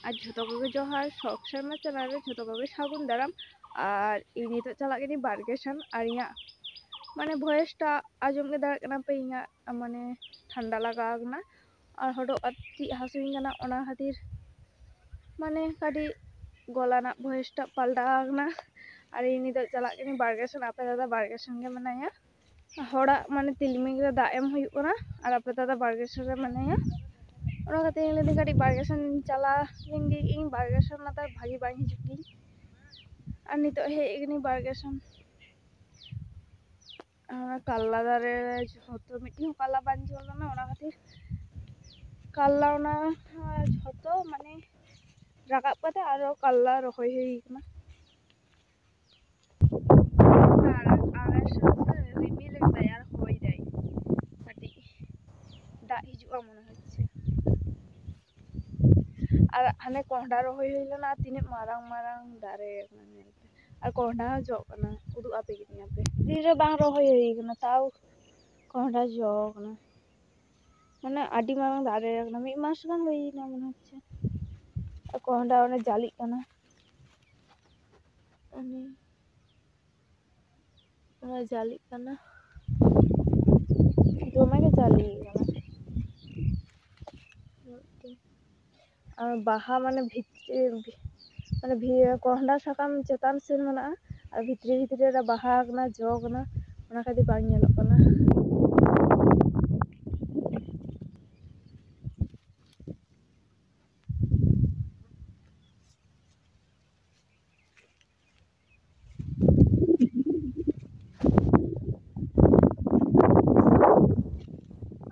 আর ᱡᱷᱚᱛᱚ ᱠᱚᱜᱮ ᱡᱚᱦᱟᱨ ᱥᱚᱠ ᱥᱮᱨᱢᱟ ᱪᱮᱱᱮᱞ ᱨᱮ ᱡᱷᱚᱛᱚ ᱠᱚᱜᱮ ᱥᱟᱹᱜᱩᱱ ᱫᱟᱨᱟᱢ। আর ᱤᱧ ᱱᱤᱛᱚᱜ ᱪᱟᱞᱟᱜ ᱠᱟᱹᱱᱟᱹᱧ ᱵᱟᱨᱜᱮᱥᱚᱱ ᱟᱨ ᱤᱧᱟᱹᱜ মানে ভয়েসটা আঁᱡᱚᱢ ᱜᱮ ᱫᱟᱲᱮᱭᱟᱜ ᱠᱟᱱᱟ ᱯᱮ ᱤᱧᱟᱹᱜ মানে ঠান্ডা ᱞᱟᱜᱟᱣ ᱠᱟᱱᱟ আর ᱦᱚᱴᱚᱜ ᱟᱨ ᱛᱤ ᱦᱟᱹᱥᱩᱧ ᱠᱟᱱᱟ ᱚᱱᱟ ᱠᱷᱟᱹᱛᱤᱨ মানে ᱠᱟᱹᱴᱤᱡ গলা ᱨᱮᱱᱟᱜ ভয়েসটা ᱯᱟᱞᱴᱟᱣ ᱠᱟᱱᱟ। আর ᱤᱧ ᱱᱤᱛᱚᱜ ᱪᱟᱞᱟᱜ ᱠᱟᱹᱱᱟᱹᱧ ᱵᱟᱨᱜᱮᱥᱚᱱ ᱟᱯᱮ ᱫᱟᱫᱟ ᱵᱟᱨᱜᱮᱥᱚᱱ ᱜᱮ ᱢᱮᱱᱟᱭᱟ। ᱦᱚᱲᱟᱜ মানে ᱛᱤᱞᱢᱤᱧ ᱨᱮ ᱫᱟᱜ ᱮᱢ ᱦᱩᱭᱩᱜ ᱠᱟᱱᱟ ᱟᱨ ᱟᱯᱮ ᱫᱟᱫᱟ ᱵᱟᱨᱜᱮᱥᱚᱱ ᱨᱮ ᱢᱮᱱᱟᱭᱟ। ᱚᱱᱟ ᱠᱷᱟᱹᱛᱤᱨ ᱤᱧ ᱞᱟᱹᱭᱫᱟᱹᱧ ᱠᱟᱹᱴᱤᱡ ᱵᱟᱨᱜᱮᱥᱚᱱ ᱪᱟᱞᱟᱣ ᱞᱮᱱ ᱜᱮ ᱤᱧ ᱵᱟᱨᱜᱮᱥᱚᱱ ᱱᱮᱛᱟᱨ ᱵᱷᱟᱜᱤ ᱵᱟᱝ ᱦᱤᱡᱩᱜ ᱜᱤᱧ আর ᱱᱤᱛᱚᱜ ᱦᱮᱡ ᱠᱟᱹᱱᱟᱹᱧ ᱵᱟᱨᱜᱮᱥᱚᱱ। ᱠᱟᱞᱞᱟ ᱫᱟᱨᱮ ᱨᱮ ᱡᱷᱚᱛᱚ ᱢᱤᱫᱴᱤᱡ ᱦᱚᱸ ᱠᱟᱞᱞᱟ ᱵᱟᱝ ᱡᱚ ᱞᱮᱱᱟ ᱚᱱᱟ ᱠᱷᱟᱹᱛᱤর ᱠᱟᱞᱞᱟ ᱚᱱᱟ ᱡᱷᱚᱛᱚ মানে রাকাব কাতে আরো কাল্লা রহই হই কানা আর সাথে রিমিল দেয় আর হই দেয় কাটি দাগ হিজুয়া মনে হচ্ছে আর হানে কোহডা রহই হইল না তিনে মারাং মারাং দারে মানে আর কোহডা জ কানা উদু আপে কিনি আপে দিরে বাং রহই হই কানা তাও কোহডা জ কানা মানে আডি মারাং দারে কানা মি মাস গান হই না মনে হচ্ছে আর কোহডা অনে জালি কানা ᱚᱱᱟ ᱡᱟᱞᱤᱜ ᱠᱟᱱᱟ ᱫᱚᱢᱮ ᱜᱮ ᱡᱟᱞᱤ ᱠᱟᱱᱟ আর বাহা মানে ভিতরে মানে কোহডা সাকাম চেতান সেন মেনাᱜᱼᱟ আর ভিতরে ভিতরে রে বাহা ᱠᱟᱱᱟ ᱡᱚ ᱠᱟᱱᱟ ᱚᱱᱟ ᱠᱷᱟᱹᱛᱤᱨ ᱵᱟᱝ ᱧᱮᱞᱚᱜ ᱠᱟᱱᱟ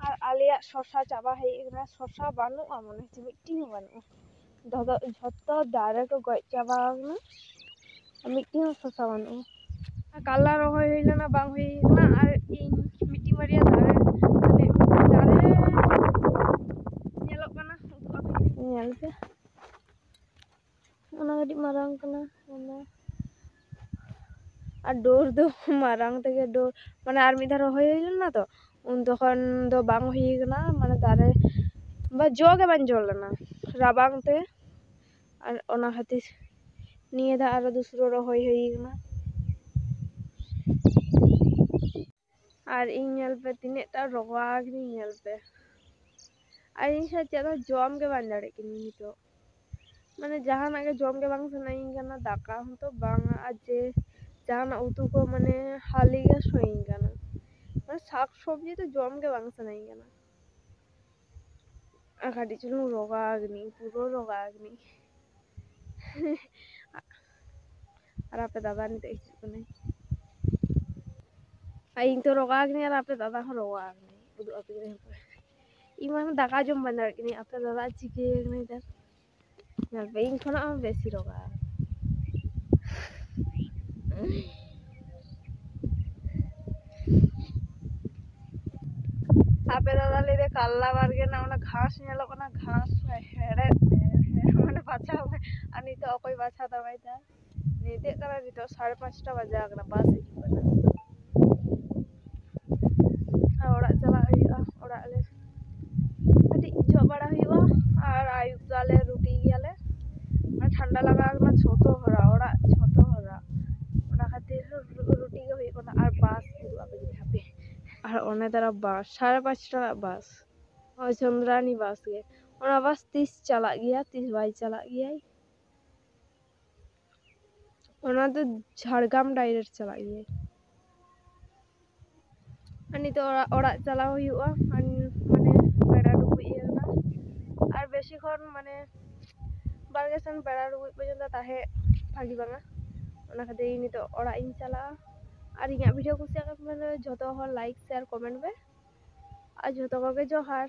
আর আলিয়ার শশা চাবা হয়ে গেছে শশা বানুয়া মনে হচ্ছে মিট্টি হᱚᱸ বানুয়া ঝᱚᱛᱚ দারে কো গᱚᱡ চাবা ᱠᱟᱱᱟ মিট্টি হᱚᱸ শশা বানুয়া কাল্লা রহই হইল না বাং হই না আর ইᱧ মিট্টি মারিয়া দারে মানে দারে ᱧᱮᱞᱚᱜ ᱠᱟᱱᱟ ᱩᱫᱩᱜ ᱟᱯᱮ ᱧᱮᱞ ᱯᱮ ᱚᱱᱟ ᱠᱟᱹᱴᱤᱡ ᱢᱟᱨᱟᱝ ᱠᱟᱱᱟ ᱚᱱᱟ আর ডোর দো মারাং থেকে ডোর মানে আর মিধা রহই হইল না তো উন তখন দো বাং হই কানা মানে দারে বা জো গে বাং জল না রাবাং তে আর ওনা খাতির নিয়ে দা আর দুসরো রহই হই কানা আর ইᱧ ᱧᱮᱞ ᱯᱮ ᱛᱤᱱᱟᱹᱜ ᱴᱟ ᱨᱚᱜᱟ ᱜᱤᱧ ᱧᱮᱞ ᱯᱮ আর ᱤᱧ ᱥᱮ ᱪᱮᱫ ᱦᱚᱸ ᱡᱚᱢ ᱜᱮ ᱵᱟᱝ ᱫᱟᱲᱮᱜ ᱠᱟᱹᱱᱟᱹᱧ ᱱᱤᱛᱚᱜ মানে জাহানাᱜ ᱜᱮ ᱡᱚᱢ ᱜᱮ ᱵᱟᱝ ᱥᱟᱱᱟᱧ ᱠᱟᱱᱟ ᱫᱟᱠᱟ ᱦᱚᱸ ᱛᱚ ᱵᱟᱝᱟ আর যে জাহানাᱜ উতু ᱠᱚ মানে হালি ᱜᱮ ᱥᱚᱭᱤᱧ ᱠᱟᱱᱟ মানে শাক সবজি তো জম গে বাং সানাᱧ ᱠᱟᱱᱟ আর কাটিᱡ চুলুᱝ রোগা ᱠᱟᱹᱱᱟᱹᱧ পুরো রোগা ᱠᱟᱹᱱᱟᱹᱧ আর আপে দাদা নিতে হিজুᱜ ᱠᱟᱱᱟᱭ আর ᱤᱧ তো রোগা ᱠᱟᱹᱱᱟᱹᱧ আর আপে দাদা হᱚᱸ রোগᱟ ᱠᱟᱱᱟᱭ উদᱩᱜ ᱟᱯᱮ ᱠᱟᱹᱱᱟᱹᱧ ᱤᱧ ᱢᱟ ᱫᱟᱠᱟ ᱡᱚᱢ ᱵᱟᱝ ᱫᱟᱲᱮᱜ ᱠᱟᱹᱱᱟᱹᱧ আপে দাদᱟ চিকে ᱠᱟᱱᱟᱭ ᱛᱟᱨ ᱧᱮᱞ ᱯᱮ ᱤᱧ ᱠᱷᱚᱱᱟᱜ ᱦᱚᱸ বেশি রোগা আপে দাদা ᱞᱟᱹᱭᱫᱟ ᱠᱟᱞᱞᱟ ᱵᱟᱲᱜᱮ ᱨᱮᱱᱟᱜ ᱚᱱᱟ ᱜᱷᱟᱥ ᱧᱮᱞᱚᱜ ᱠᱟᱱᱟ ᱜᱷᱟᱥ ᱦᱮᱲᱦᱮᱫ মানে বাছাও আর নিᱛᱚᱜ অᱠᱚᱭ বাছা ᱫᱟᱵᱟᱭ ᱫᱟ ᱧᱤᱫᱟᱹᱜ ᱠᱟᱱᱟ ᱱᱤᱛᱚᱜ 5:30 বাজᱟᱣ ᱠᱟᱱᱟ বাস ᱦᱤᱡᱩᱜ ᱠᱟᱱᱟ আর ᱚᱲᱟᱜ ᱪᱟᱞᱟᱜ ᱦᱩᱭᱩᱜᱼᱟ ᱚᱲᱟᱜ ᱨᱮ ᱠᱟᱹᱴᱤᱡ ᱡᱚᱜ ᱵᱟᱲᱟ ᱦᱩᱭᱩᱜᱼᱟ ᱟᱨ ᱟᱹᱭᱩᱵ ᱫᱚ ᱟᱞᱮ ᱨᱩᱴᱤ ᱜᱮᱭᱟᱞᱮ আর ঠান্ডা লাগাও ᱠᱟᱱᱟ ᱡᱷᱚᱛᱚ ᱦᱚᱲᱟᱜ ᱚᱲᱟᱜ ᱡᱷᱚᱛᱚ ᱦᱚᱲᱟᱜ ᱚᱱᱟ ᱠᱷᱟᱹᱛᱤᱨ ᱨᱩᱴᱤ ᱜᱮ ᱦᱩᱭᱩᱜ ᱠᱟᱱᱟ আর বাস উদᱩᱜ ᱟᱯᱮ ᱠᱟᱹᱱᱟᱹᱧ ᱦᱟᱯᱮ আর অনে ᱫᱟᱨᱟ বাস 5:30 ᱴᱟᱲᱟᱜ বাস ওই চন্দ্রানী বাস গে ওনা বাস তিস চালাᱜ গᱮᱭᱟ তিস বাই চালাᱜ ᱜᱮᱭᱟᱭ ওনা তো ঝাড়গ্রাম ডাইরেক্ট চালাᱜ ᱜᱮᱭᱟᱭ আর নিতᱚᱜ ᱚᱲᱟᱜ চালাও ᱦᱩᱭᱩᱜᱼᱟ আর মানে বেড়া ডুবুᱡ ᱠᱟᱱᱟ আর বেশিক্ষণ মানে বারগেসন বেড়া ডুবুᱡ পর্যন্ত তাহে ভাগি বাঙা ᱚᱱᱟ ᱠᱷᱟᱹᱛᱤᱨ নিতᱚᱜ ᱚᱲᱟᱜ ᱤᱧ ᱪᱟᱞᱟᱜᱼᱟ আর ᱤᱧᱟᱹᱜ ᱵᱷᱤᱰᱤᱭᱳ ᱠᱩᱥᱤᱭᱟᱜ ᱠᱷᱟᱱ ᱡᱷᱚᱛᱚ ᱦᱚᱲ ᱞᱟᱭᱤᱠ শেয়ার কমেন্ট ᱯᱮ আর ᱡᱷᱚᱛᱚ ᱠᱚᱜᱮ ᱡᱚᱦᱟᱨ